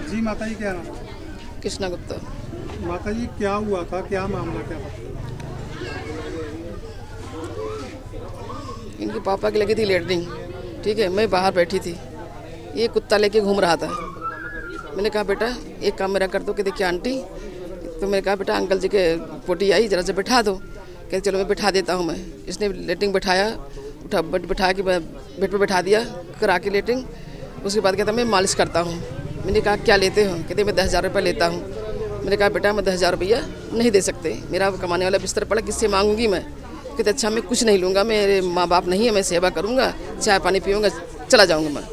जी माता जी, क्या नाम? कृष्णा गुप्ता। माता जी, क्या हुआ था, क्या मामला क्या था? इनके पापा की लगी थी लेटरिंग, ठीक है। मैं बाहर बैठी थी, ये कुत्ता लेके घूम रहा था। मैंने कहा बेटा एक काम मेरा कर दो। कहते क्या आंटी? तो मैंने कहा बेटा अंकल जी के पोटी आई, जरा से बैठा दो। कहते चलो मैं बैठा देता हूँ। मैं इसने लेटरिंग बैठाया, बैठा के बेड पर बैठा दिया, करा के लेटरिंग। उसके बाद कहता मैं मालिश करता हूँ। मैंने कहा क्या लेते हो? कहते मैं 10,000 रुपये लेता हूँ। मैंने कहा बेटा मैं 10,000 रुपया नहीं दे सकते, मेरा कमाने वाला बिस्तर पड़ा, किससे मांगूंगी मैं? कहते अच्छा मैं कुछ नहीं लूँगा, मेरे माँ बाप नहीं है, मैं सेवा करूँगा, चाय पानी पीऊँगा, चला जाऊँगा मैं।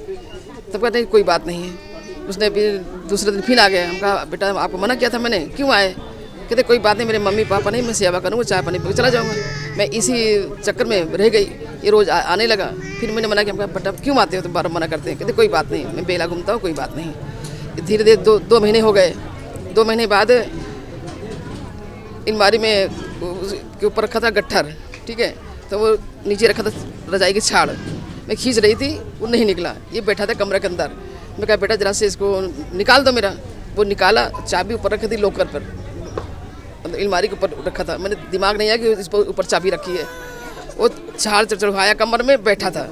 तब कहते कोई बात नहीं है। उसने फिर दूसरे दिन फिर आ गया। हम कहा बेटा आपको मना किया था मैंने, क्यों आए? कहते कोई बात नहीं, मेरे मम्मी पापा नहीं, मैं सेवा करूँगा, चाय पानी पी चला जाऊँगा। मैं इसी चक्कर में रह गई, ये रोज़ आने लगा। फिर मैंने मना किया, बेटा क्यों आते हो? तो बार मना करते हैं। कहते कोई बात नहीं, मैं बेला घूमता हूँ, कोई बात नहीं। धीरे धीरे दो महीने हो गए। 2 महीने बाद अलमारी में के ऊपर रखा था गट्ठर, ठीक है, तो वो नीचे रखा था रजाई की छाड़। मैं खींच रही थी, वो नहीं निकला, ये बैठा था कमरे के अंदर। मैं कहा बेटा जरा से इसको निकाल दो मेरा। वो निकाला, चाबी ऊपर रखी थी लॉकर पर, अलमारी के ऊपर रखा था। मैंने दिमाग नहीं आया कि इस पर ऊपर चाबी रखी है। वो झाड़ चढ़वाया, कमर में बैठा था।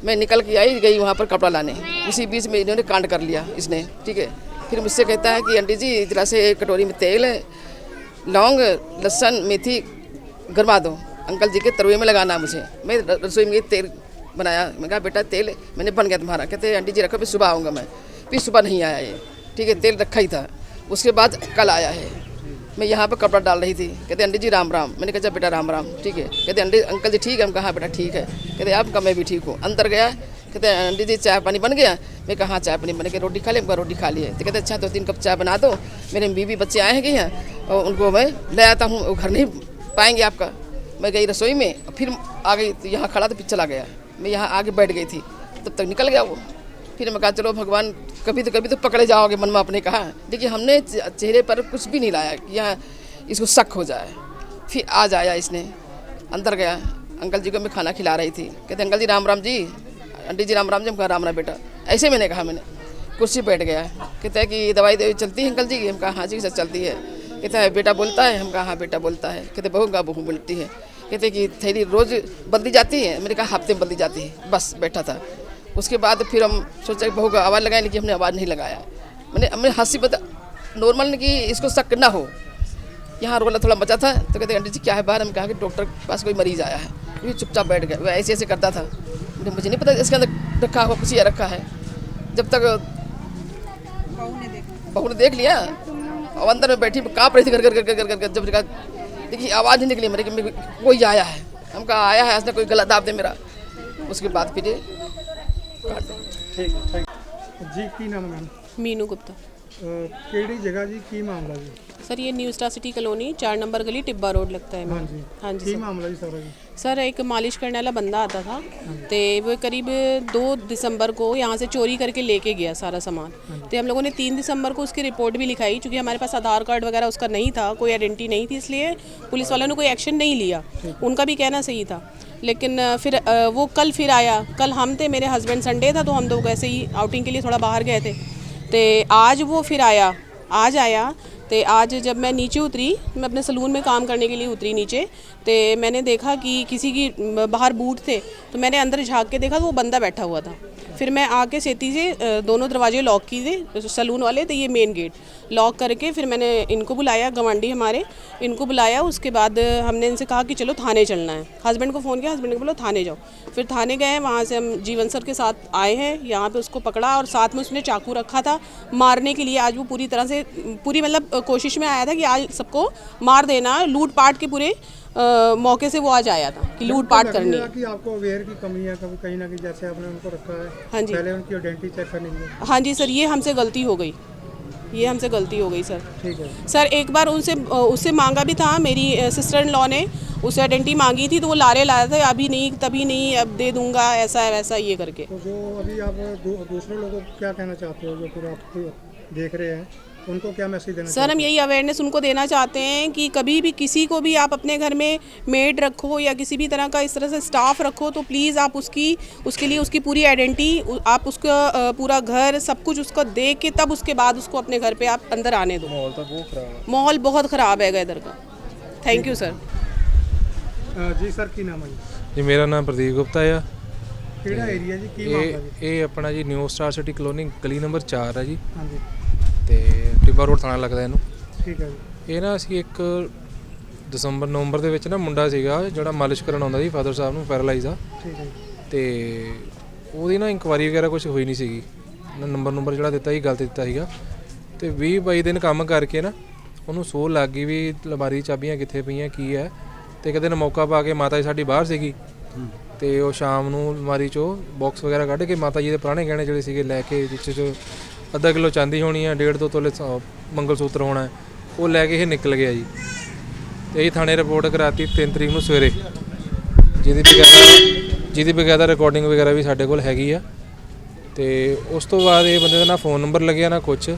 मैं निकल के आई, गई वहाँ पर कपड़ा लाने। उसी बीच में इन्होंने कांड कर लिया इसने, ठीक है। फिर मुझसे कहता है कि आंटी जी जरा से कटोरी में तेल है, लौंग, लहसुन, मेथी गरमा दो, अंकल जी के तरुए में लगाना मुझे। मैं रसोई में तेल बनाया। मैं कहा बेटा तेल मैंने बन गया तुम्हारा। कहते आंटी जी रखो, फिर सुबह आऊँगा मैं। फिर सुबह नहीं आया ये, ठीक है, तेल रखा ही था। उसके बाद कल आया है। मैं यहाँ पर कपड़ा डाल रही थी। कहते आंटी जी राम राम। मैंने कहा बेटा राम राम, ठीक है। कहते आंटी अंकल जी ठीक है? हम कहा हाँ बेटा ठीक है। कहते आपका मैं भी ठीक हूँ। अंदर गया, कहते आंटी जी चाय पानी बन गया? मैं कहा हाँ चाय पानी बन गया। रोटी खा ली? रोटी खा ली है। तो कहते अच्छा 2-3 कप चाय बना दो, मेरे बीवी बच्चे आए हैं कि हैं, और उनको मैं ले आता हूँ, वो घर नहीं पाएंगे आपका। मैं गई रसोई में, फिर आ गई तो यहाँ खड़ा, तो फिर चला गया। मैं यहाँ आके बैठ गई थी, तब तक निकल गया वो। फिर मैं कहा चलो भगवान कभी तो पकड़े जाओगे, मन में अपने कहा। देखिए हमने चेहरे पर कुछ भी नहीं लाया कि यहाँ इसको शक हो जाए। फिर आज आया इसने, अंदर गया। अंकल जी को मैं खाना खिला रही थी। कहते अंकल जी राम राम जी, आंटी जी राम राम जी। हम कहा राम राम बेटा। ऐसे मैंने कहा, मैंने कुर्सी बैठ गया। कहते हैं कि दवाई चलती है अंकल जी? हम कहा हाँ जी सर चलती है। कहता है बेटा बोलता है? हम कहा हाँ बेटा बोलता है। कहते बहू का बहू बोलती है। कहते कि थैली रोज़ बदली जाती है? मैंने कहा हफ्ते में बदली जाती है। बस बैठा था। उसके बाद फिर हम सोचा बहू का आवाज़ लगाए, लेकिन हमने आवाज़ नहीं लगाया। मैंने हंसी बता नॉर्मल कि इसको शक ना हो। यहाँ रोला थोड़ा बचा था, तो कहते आंटी जी क्या है बाहर? हम कहा कि डॉक्टर के पास कोई मरीज़ आया है। ये चुपचाप बैठ गया। वह ऐसे ऐसे करता था, मुझे नहीं पता इसके अंदर रखा हुआ कुछ या रखा है। जब तक बहू ने देख लिया, और अंदर में बैठी काँप रही थी घर घर घर घर घर। जब देखिए आवाज़ नहीं निकली मेरे, कोई आया है। हम कहा आया है, उसने कोई गला दाब दे मेरा। उसके बाद फिर ठीक जी, की नाम है? मीनू गुप्ता। केड़ी जगह जी, की मामला जी? सर ये new star city colony 4 number गली टिब्बा रोड लगता है। हाँ जी, हाँ जी की सर। मामला जी सारा जी? सर एक मालिश करने वाला बंदा आता था, तो वो करीब 2 दिसंबर को यहाँ से चोरी करके लेके गया सारा सामान। तो हम लोगों ने 3 दिसंबर को उसकी रिपोर्ट भी लिखाई, क्योंकि हमारे पास आधार कार्ड वगैरह उसका नहीं था, कोई आइडेंटिटी नहीं थी, इसलिए पुलिस वालों ने कोई एक्शन नहीं लिया। उनका भी कहना सही था। लेकिन फिर वो कल फिर आया। कल हम थे, मेरे हस्बैंड, संडे था तो हम लोग ऐसे ही आउटिंग के लिए थोड़ा बाहर गए थे। तो आज वो फिर आया, आज आया। तो आज जब मैं नीचे उतरी, मैं अपने सलून में काम करने के लिए उतरी नीचे, तो मैंने देखा कि किसी की बाहर बूट थे। तो मैंने अंदर झांक के देखा तो वो बंदा बैठा हुआ था। फिर मैं आके सेती से दोनों दरवाजे लॉक किए, सलून वाले, तो ये मेन गेट लॉक करके फिर मैंने इनको बुलाया, गवांडी हमारे, इनको बुलाया। उसके बाद हमने इनसे कहा कि चलो थाने चलना है। हस्बैंड को फ़ोन किया, हस्बैंड को बोला थाने जाओ। फिर थाने गए, वहाँ से हम जीवन सर के साथ आए हैं, यहाँ पे उसको पकड़ा, और साथ में उसने चाकू रखा था मारने के लिए। आज वो पूरी तरह से मतलब कोशिश में आया था कि आज सबको मार देना, लूट पाट के पूरे मौके से वो आज आया था कि लूट पाट करनी है। कि आपको अवेयर की कमी है कहीं ना कहीं, जैसे आपने उनको रखा है। हाँ जी, पहले उनकी आइडेंटिटी चेक करनी है। हाँ जी सर, ये हमसे गलती हो गई, ये हमसे गलती हो गई सर। ठीक है सर एक बार उससे मांगा भी था मेरी सिस्टर इन लॉ ने, उससे आइडेंटिटी मांगी थी तो वो लारे लाए थे, अभी नहीं तभी नहीं, अब दे दूंगा, ऐसा है वैसा ये करके। तो जो अभी आप दूसरे लोगों को क्या कहना चाहते हो जो फिर आपको देख रहे हैं, उनको क्या मैसेज देना सर हम यही अवेयरनेस उनको देना चाहते हैं कि कभी भी किसी को भी आप अपने घर में मेड रखो या किसी भी तरह का इस तरह से स्टाफ रखो तो प्लीज़ आप उसके लिए उसकी पूरी आइडेंटिटी, आप उसका पूरा घर सब कुछ उसको देख के तब उसके बाद उसको अपने घर पे आप अंदर आने दो। माहौल तो बहुत खराब है। माहौल बहुत ख़राब है इधर का। Thank you sir. जी सर की नाम है जी? मेरा नाम प्रदीप गुप्ता है। ਕਿਹੜਾ ਏਰੀਆ ਜੀ, ਕੀ ਮਾਮਲਾ ਜੀ? ਇਹ ਆਪਣਾ ਜੀ ਨਿਊ ਸਟਾਰ ਸਿਟੀ ਕਲੋਨੀ ਗਲੀ ਨੰਬਰ 4 ਹੈ ਜੀ, ਹਾਂਜੀ ਤੇ ਟਿੱਬਾ ਰੋਡ ਥਾਣਾ ਲੱਗਦਾ ਇਹਨੂੰ। ਠੀਕ ਹੈ ਜੀ। ਇਹ ਨਾ ਅਸੀਂ ਇੱਕ ਨਵੰਬਰ ਦੇ ਵਿੱਚ ਨਾ ਮੁੰਡਾ ਸੀਗਾ ਜਿਹੜਾ ਮਾਲਿਸ਼ ਕਰਨ ਆਉਂਦਾ ਸੀ ਫਾਦਰ ਸਾਹਿਬ ਨੂੰ, ਪੈਰਾਲਾਈਜ਼ ਆ, ਠੀਕ ਹੈ ਜੀ। ਤੇ ਉਹਦੀ ਨਾ ਇਨਕੁਆਰੀ ਵਗੈਰਾ ਕੁਝ ਹੋਈ ਨਹੀਂ ਸੀਗੀ। ਨੰਬਰ ਜਿਹੜਾ ਦਿੱਤਾ ਸੀ ਗਲਤ ਦਿੱਤਾ ਸੀਗਾ, ਤੇ 20-22 ਦਿਨ ਕੰਮ ਕਰਕੇ ਨਾ ਉਹਨੂੰ ਸੋਹ ਲੱਗ ਗਈ ਵੀ ਅਲਮਾਰੀ ਚਾਬੀਆਂ ਕਿੱਥੇ ਪਈਆਂ ਕੀ ਹੈ। ਤੇ ਇੱਕ ਦਿਨ ਮੌਕਾ ਪਾ ਕੇ ਮਾਤਾ ਜੀ ਸਾਡੀ ਬਾਹਰ ਸੀਗੀ, ਤੇ ਉਹ ਸ਼ਾਮ ਨੂੰ ਅਲਮਾਰੀ 'ਚੋਂ ਬਾਕਸ ਵਗੈਰਾ ਕੱਢ ਕੇ ਮਾਤਾ ਜੀ ਦੇ ਪੁਰਾਣੇ ਗਹਿਣੇ ਜਿਹੜੇ ਸੀਗੇ ਲੈ ਕੇ, ਜਿਸ 'ਚ ਅੱਧਾ ਕਿਲੋ ਚਾਂਦੀ ਹੋਣੀ ਆ, 1.5-2 ਤੋਲੇ ਮੰਗਲ ਸੂਤਰ ਹੋਣਾ, ਉਹ ਲੈ ਕੇ ਇਹ ਨਿਕਲ ਗਿਆ ਜੀ। ਤੇ ਇਹ ਥਾਣੇ ਰਿਪੋਰਟ ਕਰਾਤੀ 3 ਤਰੀਕ ਨੂੰ ਸਵੇਰੇ, ਜਿਹਦੀ ਬਕਾਇਦਾ ਰਿਕਾਰਡਿੰਗ ਵਗੈਰਾ ਵੀ ਸਾਡੇ ਕੋਲ ਹੈਗੀ ਆ। ਤੇ ਉਸ ਤੋਂ ਬਾਅਦ ਇਹ ਬੰਦੇ ਦਾ ਨਾ ਫੋਨ ਨੰਬਰ ਲੱਗਿਆ ਨਾ ਕੁਛ।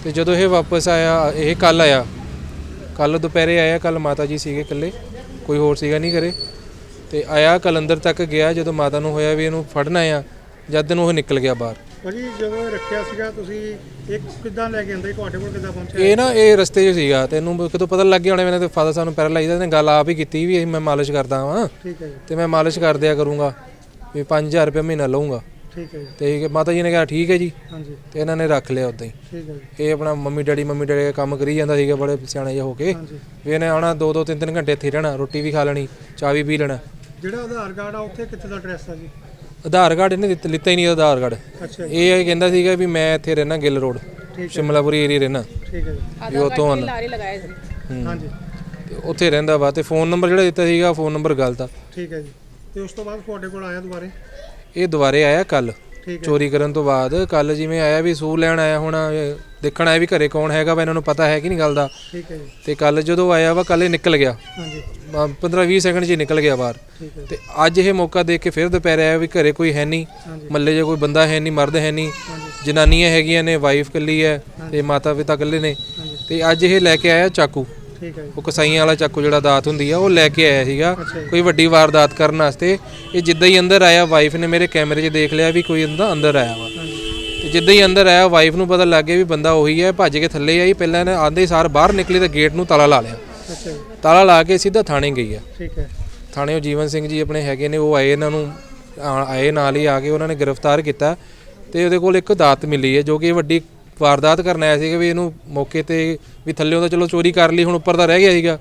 ਤੇ ਜਦੋਂ ਇਹ ਵਾਪਸ ਆਇਆ, ਇਹ ਕੱਲ ਦੁਪਹਿਰੇ ਆਇਆ, ਕੱਲ ਮਾਤਾ ਜੀ ਸੀਗੇ ਇਕੱਲੇ, ਕੋਈ ਹੋਰ ਸੀਗਾ ਨਹੀਂ ਘਰੇ। ਤੇ ਆਇਆ ਕੱਲ ਅੰਦਰ ਤੱਕ ਗਿਆ, ਜਦੋਂ ਮਾਤਾ ਨੂੰ ਹੋਇਆ ਵੀ ਇਹਨੂੰ ਫੜਨਾ ਆ, ਜਦ ਨੂੰ ਉਹ ਨਿਕਲ ਗਿਆ ਬਾਹਰ। ਭਾਜੀ ਜਦੋਂ ਰੱਖਿਆ ਸੀਗਾ ਤੁਸੀਂ ਇੱਕ ਕਿੱਦਾਂ ਲੈ ਕੇ ਆਂਦੇ, ਤੁਹਾਡੇ ਕੋਲ ਕਿੱਦਾਂ ਪਹੁੰਚਿਆ? ਇਹ ਨਾ ਇਹ ਰਸਤੇ 'ਚ ਸੀਗਾ, ਤੈਨੂੰ ਕਿਤੋਂ ਪਤਾ ਲੱਗ ਗਿਆ ਹੋਣਾ, ਮੈਨੇ ਤੇ ਫਾਦਰ ਸਾਹਿਬ ਨੂੰ ਪੈਰਾਲਾਈਜ਼ ਦਾ, ਇਹਨੇ ਗੱਲ ਆਪ ਹੀ ਕੀਤੀ ਵੀ ਮੈਂ ਮਾਲਿਸ਼ ਕਰਦਾ ਵਾਂ, ਠੀਕ ਹੈ ਜੀ। ਤੇ ਮੈਂ ਮਾਲਿਸ਼ ਕਰ ਦਿਆ ਕਰੂੰਗਾ ਵੀ 5000 ਰੁਪਏ ਮਹੀਨਾ ਲਊਂਗਾ। ਠੀਕ ਹੈ ਜੀ। ਤੇ ਮਾਤਾ ਜੀ ਨੇ ਕਿਹਾ ਠੀਕ ਹੈ ਜੀ, ਹਾਂਜੀ ਤੇ ਇਹਨਾਂ ਨੇ ਰੱਖ ਲਿਆ ਉੱਦਾਂ ਹੀ। ਠੀਕ ਹੈ ਜੀ। ਇਹ ਆਪਣਾ ਮੰਮੀ ਡੈਡੀ ਦਾ ਕੰਮ ਕਰੀ ਜਾਂਦਾ ਸੀਗਾ, ਬੜੇ ਸਿਆਣੇ ਜਿਹੇ ਹੋ ਕੇ, ਹਾਂਜੀ। ਵੀ ਇਹਨੇ ਆਉਣਾ 2-2 3-3 ਘੰਟੇ ਇੱਥੇ ਰਹਿਣਾ, ਰੋਟੀ ਵੀ ਖਾ ਲੈਣੀ, ਚਾਹ ਵੀ ਪੀ ਲੈਣਾ। ਜਿਹੜਾ ਆਧਾਰ ਕਾਰਡ ਆ ਉੱਥੇ ਕਿੱਥੇ ਦਾ ਐਡਰੈਸ ਆ ਜੀ? ਆਧਾਰ ਕਾਰਡ ਇਹਨੇ ਲਿੱਤਾ ਹੀ ਨਹੀਂ ਆਧਾਰ ਕਾਰਡ। ਅੱਛਾ ਜੀ। ਇਹ ਕਹਿੰਦਾ ਸੀਗਾ ਵੀ ਮੈਂ ਇੱਥੇ ਰਹਿਣਾ ਗਿੱਲ ਰੋਡ, ਸ਼ਿਮਲਾਪੁਰੀ ਏਰੀਆ ਰਹਿਣਾ, ਠੀਕ ਹੈ ਜੀ। ਵੀ ਉੱਥੋਂ ਆਉਣਾ। ਲਾਰੇ ਲਗਾਏ ਸੀ। ਹਾਂਜੀ ਤੇ ਉੱਥੇ ਰਹਿੰਦਾ ਵਾ। ਤੇ ਫੋਨ ਨੰਬਰ ਜਿਹੜਾ ਦਿੱਤਾ ਸੀਗਾ, ਫੋਨ ਨੰਬਰ ਗਲਤ ਆ। ਠੀਕ ਹੈ ਜੀ। ਤੇ ਉਸ ਤੋਂ ਬਾਅਦ ਤੁਹਾਡੇ ਕੋਲ ਆਇਆ ਦੁਬਾਰੇ? ਇਹ ਦੁਬਾਰੇ ਆਇਆ ਕੱਲ, ਠੀਕ ਹੈ। ਚੋਰੀ ਕਰਨ ਤੋਂ ਬਾਅਦ ਕੱਲ ਜਿਵੇਂ ਆਇਆ ਵੀ ਸੂਹ ਲੈਣ ਆਇਆ ਹੋਣਾ, ਦੇਖਣ ਆਇਆ ਵੀ ਘਰੇ ਕੌਣ ਹੈਗਾ ਵਾ, ਇਹਨਾਂ ਨੂੰ ਪਤਾ ਹੈ ਕਿ ਨਹੀਂ ਗੱਲ ਦਾ। ਠੀਕ ਹੈ ਜੀ। ਤੇ ਕੱਲ ਜਦੋਂ ਆਇਆ ਵਾ, ਕੱਲ ਇਹ ਨਿਕਲ ਗਿਆ, ਹਾਂਜੀ 15-20 ਸੈਕਿੰਡ 'ਚ ਹੀ ਨਿਕਲ ਗਿਆ ਬਾਹਰ। ਠੀਕ ਹੈ। ਤੇ ਅੱਜ ਇਹ ਮੌਕਾ ਦੇਖ ਕੇ ਫਿਰ ਦੁਪਹਿਰੇ ਆਇਆ ਵੀ ਘਰੇ ਕੋਈ ਹੈ ਨਹੀਂ, ਹਾਂਜੀ ਮੱਲੇ 'ਚ ਕੋਈ ਬੰਦਾ ਹੈ ਨਹੀਂ, ਮਰਦ ਹੈ ਨਹੀਂ, ਜਨਾਨੀਆਂ ਹੈਗੀਆਂ ਨੇ, ਵਾਈਫ ਇਕੱਲੀ ਹੈ ਤੇ ਮਾਤਾ ਪਿਤਾ ਇਕੱਲੇ ਨੇ। ਹਾਂਜੀ ਤੇ ਅੱਜ ਇਹ ਲੈ ਕੇ ਆਇਆ ਚਾਕੂ, ਠੀਕ ਹੈ ਜੀ। ਉਹ ਕਸਾਈਆਂ ਵਾਲਾ ਚਾਕੂ ਜਿਹੜਾ ਦਾਤ ਹੁੰਦੀ ਆ, ਉਹ ਲੈ ਕੇ ਆਇਆ ਸੀਗਾ ਅੱਛਾ ਜੀ। ਕੋਈ ਵੱਡੀ ਵਾਰਦਾਤ ਕਰਨ ਵਾਸਤੇ। ਇਹ ਜਿੱਦਾਂ ਹੀ ਅੰਦਰ ਆਇਆ, ਵਾਈਫ ਨੇ ਮੇਰੇ ਕੈਮਰੇ 'ਚ ਦੇਖ ਲਿਆ ਵੀ ਕੋਈ ਅੰਦਰ ਆਇਆ ਵਾ। ਹਾਂਜੀ ਤੇ ਜਿੱਦਾਂ ਹੀ ਅੰਦਰ ਆਇਆ, ਵਾਈਫ ਨੂੰ ਪਤਾ ਲੱਗ ਗਿਆ ਵੀ ਬੰਦਾ ਉਹੀ ਹੈ, ਭੱਜ ਕੇ ਥੱਲੇ ਆਈ। ਪਹਿਲਾਂ ਇਹਨੇ ਆਂਦੇ ਸਾਰ ਬਾਹਰ ਨਿਕਲੀ ਤਾਂ ਗੇਟ ਨੂੰ ਤਾਲਾ ਲਾ ਲਿਆ, ਅੱਛਾ ਜੀ। ਤਾਲਾ ਲਾ ਕੇ ਸਿੱਧਾ ਥਾਣੇ ਗਈ ਆ। ਠੀਕ ਹੈ। ਥਾਣੇ ਉਹ ਜੀਵਨ ਸਿੰਘ ਜੀ ਆਪਣੇ ਹੈਗੇ ਨੇ, ਉਹ ਆਏ, ਇਹਨਾਂ ਨੂੰ ਆਏ ਨਾਲ ਹੀ ਆ ਕੇ ਉਹਨਾਂ ਨੇ ਗ੍ਰਿਫਤਾਰ ਕੀਤਾ। ਤੇ ਉਹਦੇ ਕੋਲ ਇੱਕ ਦਾਤ ਮਿਲੀ ਹੈ, ਜੋ ਕਿ ਵੱਡੀ ਵਾਰਦਾਤ ਕਰਨ ਆਇਆ ਸੀਗਾ। ਵੀ ਇਹਨੂੰ ਮੌਕੇ ਤੇ ਵੀ ਥੱਲੇ ਉਹਦਾ ਚਲੋ ਚੋਰੀ ਕਰ ਲਈ, ਹੁਣ ਉੱਪਰ ਦਾ ਰਹਿ ਗਿਆ ਸੀਗਾ,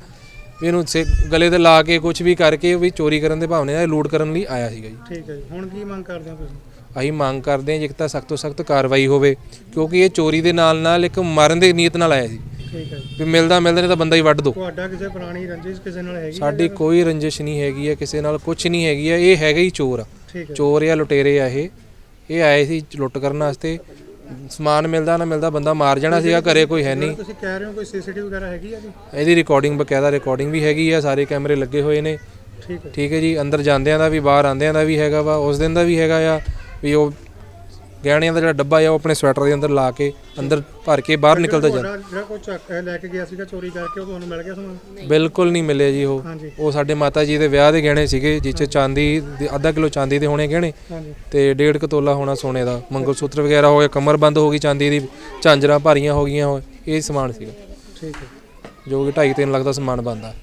ਵੀ ਇਹਨੂੰ ਗਲੇ ਤੇ ਲਾ ਕੇ ਕੁਝ ਵੀ ਕਰਕੇ ਵੀ ਚੋਰੀ ਕਰਨ ਦੇ ਭਾਵਨੇ ਨਾਲ ਲੂਟ ਕਰਨ ਲਈ ਆਇਆ ਸੀਗਾ ਜੀ। ਠੀਕ ਹੈ ਜੀ। ਹੁਣ ਕੀ ਮੰਗ ਕਰਦੇ ਹੋ ਤੁਸੀਂ? ਅਸੀਂ ਮੰਗ ਕਰਦੇ ਹਾਂ ਜੀ, ਇੱਕ ਤਾਂ ਸਖਤ ਤੋਂ ਸਖਤ ਕਾਰਵਾਈ ਹੋਵੇ, ਕਿਉਂਕਿ ਇਹ ਚੋਰੀ ਦੇ ਨਾਲ ਇੱਕ ਮਾਰਨ ਦੀ ਨੀਅਤ ਨਾਲ ਆਇਆ ਸੀ। ਠੀਕ ਹੈ ਜੀ। ਵੀ ਮਿਲਦਾ ਨਹੀਂ ਤਾਂ ਬੰਦਾ ਹੀ ਵੱਢ ਦੋ। ਤੁਹਾਡਾ ਕਿਸੇ ਪੁਰਾਣੀ ਰੰਜਿਸ਼ ਕਿਸੇ ਨਾਲ ਹੈਗੀ? ਸਾਡੀ ਕੋਈ ਰੰਜਿਸ਼ ਨਹੀਂ ਹੈਗੀ ਹੈ ਕਿਸੇ ਨਾਲ, ਕੁਝ ਨਹੀਂ ਹੈਗੀ ਹੈ। ਇਹ ਹੈਗਾ ਹੀ ਚੋਰ ਆ, ਠੀਕ ਹੈ। ਚੋਰ ਆ, ਲੁਟੇਰੇ ਆ। ਇਹ ਆਏ ਸੀ ਲੁੱਟ ਕਰਨ ਵਾਸਤੇ। ਸਮਾਨ ਮਿਲਦਾ ਨਾ ਮਿਲਦਾ ਬੰਦਾ ਮਾਰ ਜਾਣਾ ਸੀਗਾ, ਘਰੇ ਕੋਈ ਹੈ ਨਹੀਂ। ਤੁਸੀਂ ਕਹਿ ਰਹੇ ਹੋ ਕੋਈ ਸੀਸੀਟੀਵੀ ਵਗੈਰਾ ਹੈਗੀ ਆ ਜੀ? ਇਹਦੀ ਰਿਕਾਰਡਿੰਗ, ਬਕਾਇਦਾ ਰਿਕਾਰਡਿੰਗ ਵੀ ਹੈਗੀ ਆ, ਸਾਰੇ ਕੈਮਰੇ ਲੱਗੇ ਹੋਏ ਨੇ। ਠੀਕ ਹੈ। ਠੀਕ ਹੈ ਜੀ। ਅੰਦਰ ਜਾਂਦਿਆਂ ਦਾ ਵੀ, ਬਾਹਰ ਆਉਂਦਿਆਂ ਦਾ ਵੀ ਹੈਗਾ ਵਾ। ਉਸ ਦਿਨ ਦਾ ਵੀ ਹੈਗਾ ਆ ਵੀ ਉਹ ਗਹਿਣਿਆਂ ਦਾ ਜਿਹੜਾ ਡੱਬਾ ਆ ਉਹ ਆਪਣੇ ਸਵੈਟਰ ਦੇ ਅੰਦਰ ਲਾ ਕੇ ਅੰਦਰ ਭਰ ਕੇ ਬਾਹਰ ਨਿਕਲਦਾ ਜਾਂਦਾ। ਜਿਹੜਾ ਕੋਈ ਚੱਕ ਲੈ ਕੇ ਗਿਆ ਸੀਗਾ ਚੋਰੀ ਕਰਕੇ, ਉਹ ਤੁਹਾਨੂੰ ਮਿਲ ਗਿਆ ਸਮਾਨ? ਬਿਲਕੁਲ ਨਹੀਂ ਮਿਲਿਆ ਜੀ। ਹਾਂਜੀ ਉਹ ਸਾਡੇ ਮਾਤਾ ਜੀ ਦੇ ਵਿਆਹ ਦੇ ਗਹਿਣੇ ਸੀਗੇ, ਜਿਸ 'ਚ ਚਾਂਦੀ ਦੇ ਅੱਧਾ ਕਿਲੋ ਚਾਂਦੀ ਦੇ ਹੋਣੇ ਗਹਿਣੇ, ਹਾਂਜੀ ਤੇ 1.5 ਤੋਲਾ ਹੋਣਾ ਸੋਨੇ ਦਾ, ਮੰਗਲ ਸੂਤਰ ਵਗੈਰਾ ਹੋ ਗਿਆ, ਕਮਰ ਬੰਦ ਹੋ ਗਈ ਚਾਂਦੀ ਦੀ, ਝਾਂਜਰਾਂ ਭਾਰੀਆਂ ਹੋ ਗਈਆਂ, ਇਹ ਸਮਾਨ ਸੀਗਾ ਠੀਕ ਹੈ। ਜੋ ਕਿ 2.5-3 ਲੱਖ ਦਾ ਸਮਾਨ ਬਣਦਾ।